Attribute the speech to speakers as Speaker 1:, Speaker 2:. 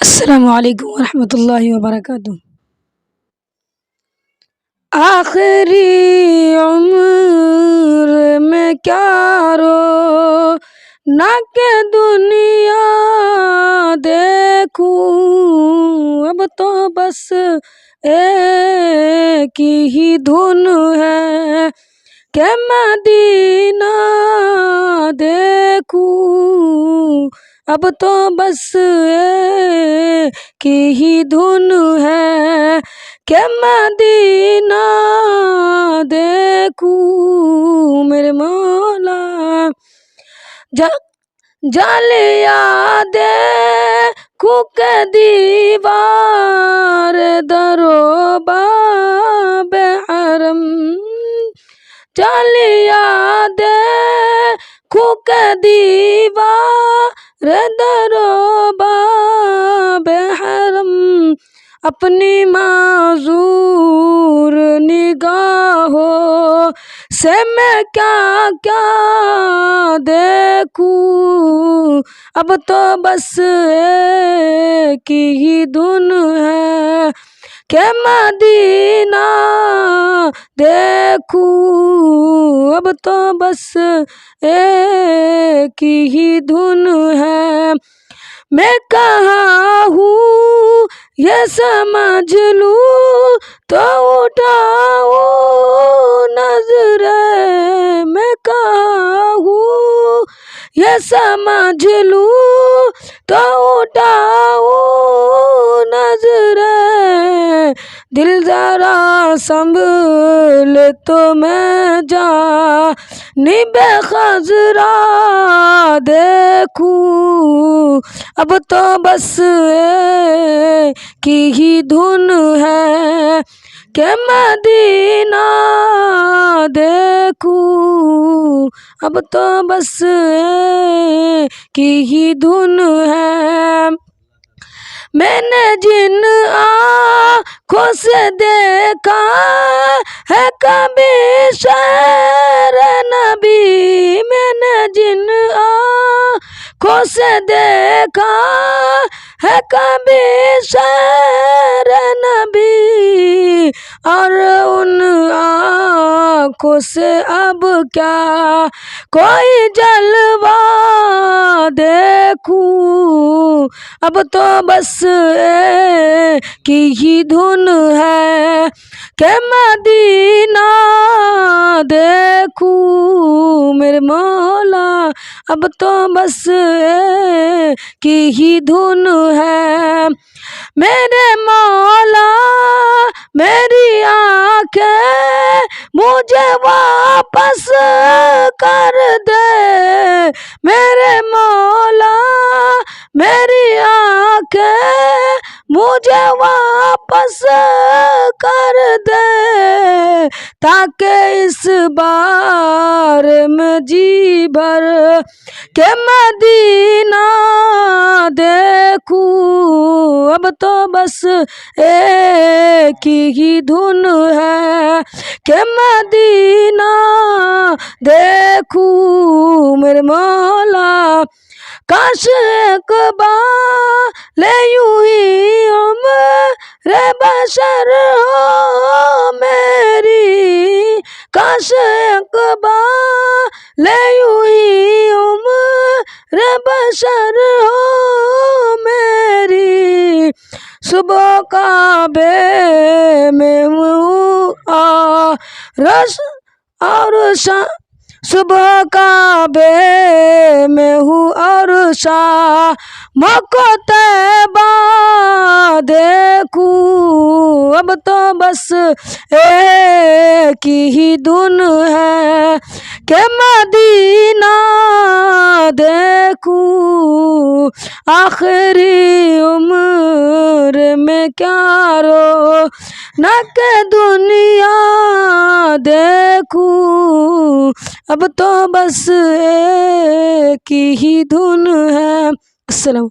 Speaker 1: السلام علیکم ورحمۃ اللہ وبرکاتہ۔ آخری عمر میں کیا رونا کہ دنیا دیکھوں، اب تو بس ایک ہی دھن ہے کہ مدینہ دیکھوں، اب تو بس ایک ہی دھن ہے کہ مدینہ دیکھوں۔ میرے مولا جالیا دیکھوں کہ دیوار در و باب حرم، جالیا دیکھوں کہ دیوار در و باب حرم، اپنی معذور نگاہوں سے میں کیا کیا دیکھوں، اب تو بس ایک ہی دھن ہے کہ مدینہ دیکھوں، اب تو بس ایک ہی دھن ہے۔ میں کہاں ہوں یہ سمجھ لوں تو اٹھاؤں نظریں، میں کہاں ہوں یہ سمجھ لوں تو اٹھاؤں نظریں، دل ذرا سنبھل تو میں جانب خضرا دیکھوں، اب تو بس ایک ہی دھن ہے کہ مدینہ دیکھوں، اب تو بس ایک ہی دھن ہے۔ میں نے جن آنکھوں سے دیکھا ہے کبھی شہر نبی، میں نے جن آنکھوں سے دیکھا ہے کبھی شہر نبی، اور ان آنکھوں سے اب کیا کوئی جلوہ دیکھوں، اب تو بس ایک ہی دھن ہے کہ مدینہ دیکھوں۔ میرے مولا اب تو بس ایک ہی دھن ہے، میرے مولا میری آنکھیں مجھے واپس کر دے، میرے مولا میری آنکھیں مجھے واپس کر دے، تاکہ اس بار میں جی بھر کہ مدینہ دیکھوں، اب تو بس ایک ہی دھن ہے کہ مدینہ دیکھوں۔ میرے مولا کاش ایک بار یوں ہی عمر بشر ہو میری، کاش ایک بار یوں ہی عمر بشر ہو میری، صبح کعبے میں ہوں اور صبح کعبے میں ہوں اور شام کو طیبہ دیکھوں، اب تو بس ایک ہی دھن ہے کہ مدینہ دیکھوں۔ آخری عمر میں کیا رونا کہ دنیا دیکھوں، اب تو بس ایک ہی دھن ہے۔ السلام